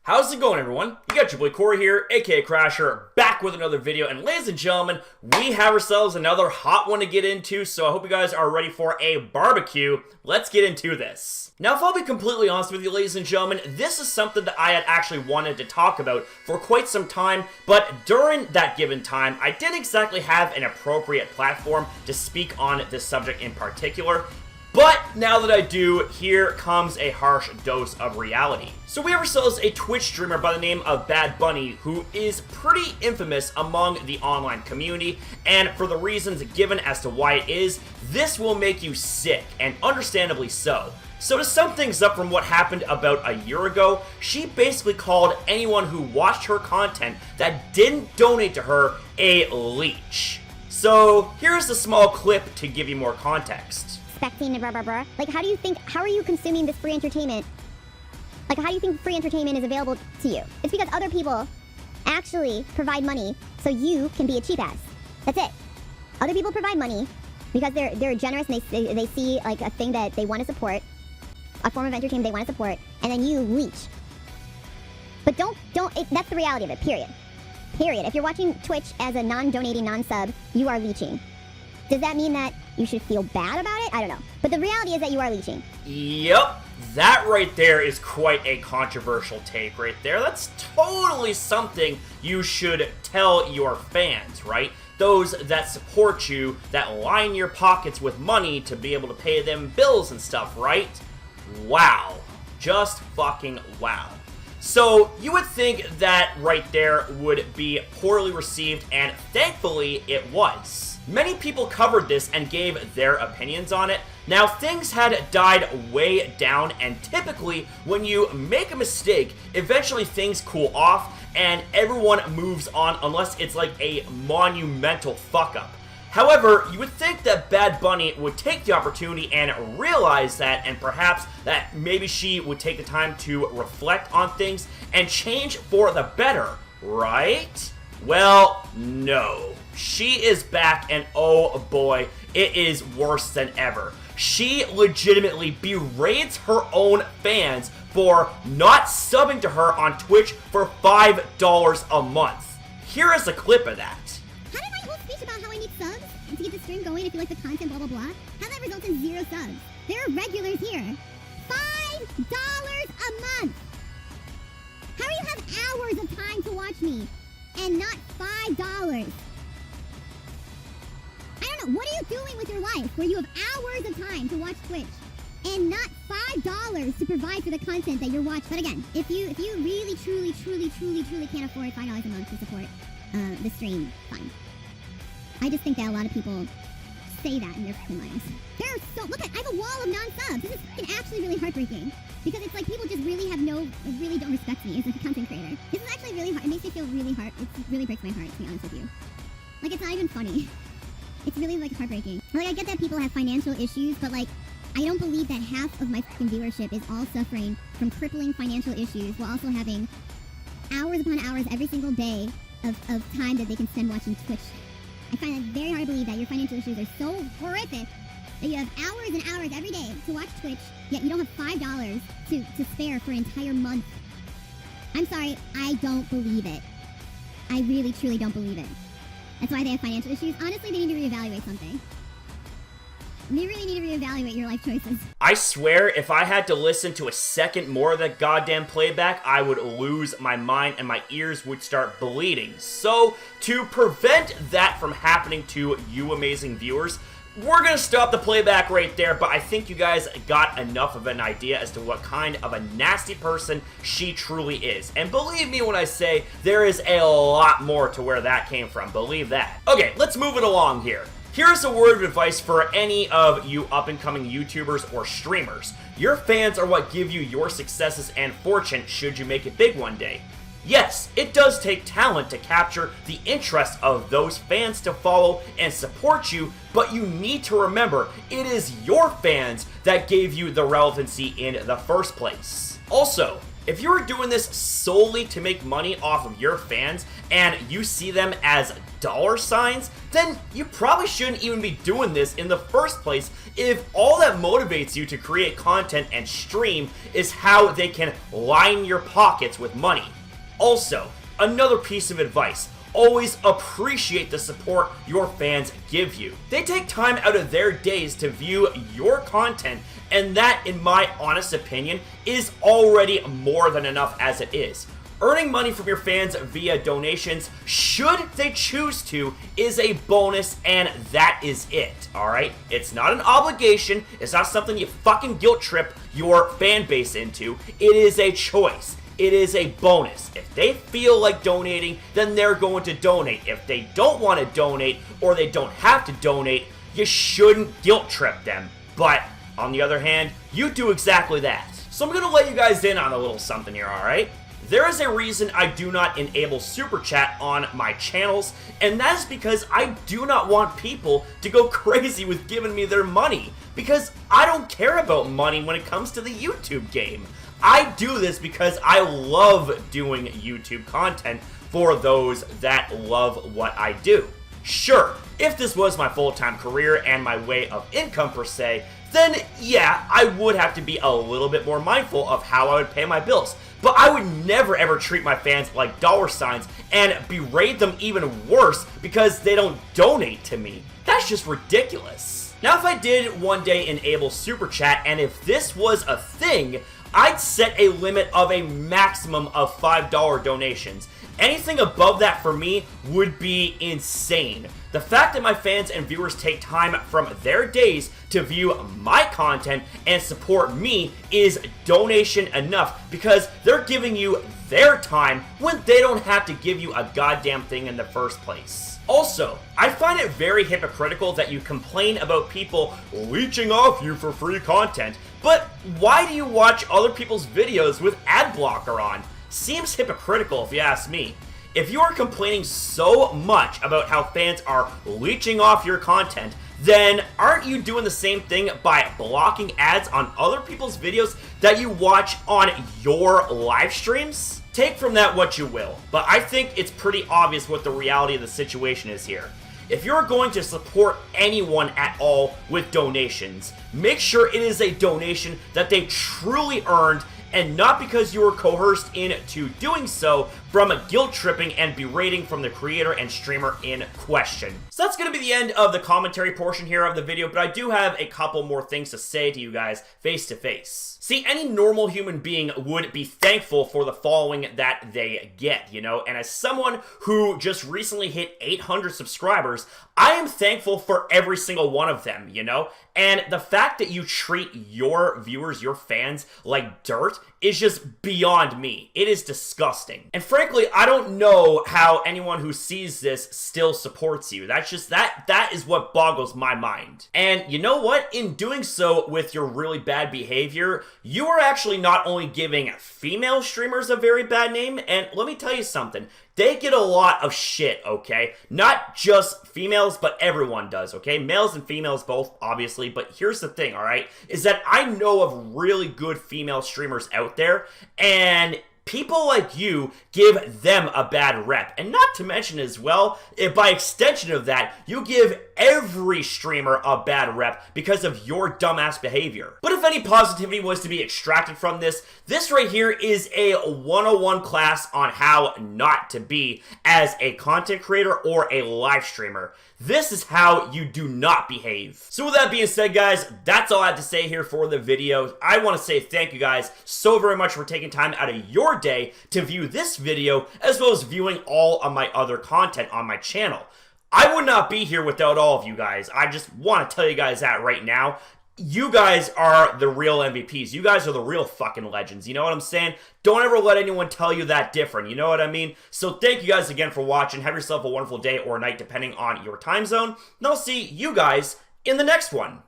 How's it going, everyone? You got your boy Corey here, aka Crasher, back with another video, and ladies and gentlemen, we have ourselves another hot one to get into, so I hope you guys are ready for a barbecue. Let's get into this. Now, if I'll be completely honest with you, ladies and gentlemen, this is something that I had actually wanted to talk about for quite some time, but during that given time, I didn't exactly have an appropriate platform to speak on this subject in particular. But now that I do, here comes a harsh dose of reality. So we have ourselves a Twitch streamer by the name of BadBunny, who is pretty infamous among the online community, and for the reasons given as to why it is, this will make you sick, and understandably so. So to sum things up from what happened about a year ago, she basically called anyone who watched her content that didn't donate to her a leech. So here's a small clip to give you more context. Expecting blah blah blah. Like, how are you consuming this free entertainment? Like, how do you think free entertainment is available to you? It's because other people actually provide money so you can be a cheap ass. That's it. Other people provide money because they're generous and they see like a thing that they want to support, a form of entertainment they want to support, and then you leech. But that's the reality of it, period. Period. If you're watching Twitch as a non-donating, non-sub, you are leeching. Does that mean that you should feel bad about it? I don't know. But the reality is that you are leeching. Yep, that right there is quite a controversial take right there. That's totally something you should tell your fans, right? Those that support you, that line your pockets with money to be able to pay them bills and stuff, right? Wow. Just fucking wow. So you would think that right there would be poorly received, and thankfully it was. Many people covered this and gave their opinions on it. Now, things had died way down, and typically when you make a mistake, eventually things cool off and everyone moves on unless it's like a monumental fuck up. However, you would think that BadBunny would take the opportunity and realize that, and perhaps that maybe she would take the time to reflect on things and change for the better, right? Well, no. She is back, and oh boy, it is worse than ever. She legitimately berates her own fans for not subbing to her on Twitch for $5 a month. Here is a clip of that. How did my whole speech about how I need subs to get the stream going, if you like the content, blah, blah, blah, how that results in 0 subs? There are regulars here. $5 a month! How do you have hours of time to watch me and not $5? I don't know, what are you doing with your life where you have hours of time to watch Twitch and not $5 to provide for the content that you're watching? But again, if you really, truly can't afford $5 a month to support the stream, fine. I just think that a lot of people say that in their freaking lives. Look, I have a wall of non-subs. This is actually really heartbreaking. Because it's like people just really don't respect me as a content creator. This is actually really hard. It makes me feel really hard. It really breaks my heart, to be honest with you. Like, it's not even funny. It's really, like, heartbreaking. Like, I get that people have financial issues, but, like, I don't believe that half of my freaking viewership is all suffering from crippling financial issues while also having hours upon hours every single day of time that they can spend watching Twitch. I find it very hard to believe that your financial issues are so horrific that you have hours and hours every day to watch Twitch, yet you don't have $5 to spare for an entire month. I'm sorry, I don't believe it. I really, truly don't believe it. That's why they have financial issues. Honestly, they need to reevaluate something. You really need to reevaluate your life choices. I swear, if I had to listen to a second more of that goddamn playback, I would lose my mind and my ears would start bleeding. So, to prevent that from happening to you amazing viewers, we're gonna stop the playback right there, but I think you guys got enough of an idea as to what kind of a nasty person she truly is. And believe me when I say, there is a lot more to where that came from, believe that. Okay, let's move it along here. Here's a word of advice for any of you up-and-coming YouTubers or streamers. Your fans are what give you your successes and fortune should you make it big one day. Yes, it does take talent to capture the interest of those fans to follow and support you, but you need to remember, it is your fans that gave you the relevancy in the first place. Also, If you're doing this solely to make money off of your fans and you see them as dollar signs, then you probably shouldn't even be doing this in the first place if all that motivates you to create content and stream is how they can line your pockets with money. Also, another piece of advice: always appreciate the support your fans give you. They take time out of their days to view your content, and that, in my honest opinion, is already more than enough as it is. Earning money from your fans via donations, should they choose to, is a bonus, and that is it, alright? It's not an obligation, it's not something you fucking guilt trip your fan base into, it is a choice. It is a bonus. If they feel like donating, then they're going to donate. If they don't want to donate, or they don't have to donate, you shouldn't guilt trip them. But, on the other hand, you do exactly that. So I'm going to let you guys in on a little something here, alright? There is a reason I do not enable Super Chat on my channels, and that is because I do not want people to go crazy with giving me their money, because I don't care about money when it comes to the YouTube game. I do this because I love doing YouTube content for those that love what I do. Sure, if this was my full-time career and my way of income per se, then yeah, I would have to be a little bit more mindful of how I would pay my bills. But I would never ever treat my fans like dollar signs and berate them even worse because they don't donate to me. That's just ridiculous. Now, if I did one day enable Super Chat, and if this was a thing, I'd set a limit of a maximum of $5 donations. Anything above that for me would be insane. The fact that my fans and viewers take time from their days to view my content and support me is donation enough, because they're giving you their time when they don't have to give you a goddamn thing in the first place. Also, I find it very hypocritical that you complain about people leeching off you for free content, but why do you watch other people's videos with ad blocker on? Seems hypocritical if you ask me. If you are complaining so much about how fans are leeching off your content, then aren't you doing the same thing by blocking ads on other people's videos that you watch on your live streams? Take from that what you will, but I think it's pretty obvious what the reality of the situation is here. If you're going to support anyone at all with donations, make sure it is a donation that they truly earned, and not because you were coerced into doing so from a guilt tripping and berating from the creator and streamer in question. So that's going to be the end of the commentary portion here of the video, but I do have a couple more things to say to you guys face to face. See, any normal human being would be thankful for the following that they get, you know, and as someone who just recently hit 800 subscribers, I am thankful for every single one of them, you know, and the fact that you treat your viewers, your fans, like dirt is just beyond me. It is disgusting. And frankly, I don't know how anyone who sees this still supports you. That's just, that is what boggles my mind. And you know what? In doing so with your really bad behavior, you are actually not only giving female streamers a very bad name, and let me tell you something, they get a lot of shit, okay? Not just females, but everyone does, okay? Males and females both, obviously, but here's the thing, alright? Is that I know of really good female streamers out there, and people like you give them a bad rep. And not to mention as well, by extension of that, you give every streamer a bad rep because of your dumbass behavior. But if any positivity was to be extracted from this, this right here is a 101 class on how not to be as a content creator or a live streamer. This is how you do not behave. So with that being said, guys, that's all I have to say here for the video. I want to say thank you guys so very much for taking time out of your day to view this video, as well as viewing all of my other content on my channel. I would not be here without all of you guys. I just want to tell you guys that right now. You guys are the real MVPs. You guys are the real fucking legends. You know what I'm saying? Don't ever let anyone tell you that different. You know what I mean? So thank you guys again for watching. Have yourself a wonderful day or night depending on your time zone. And I'll see you guys in the next one.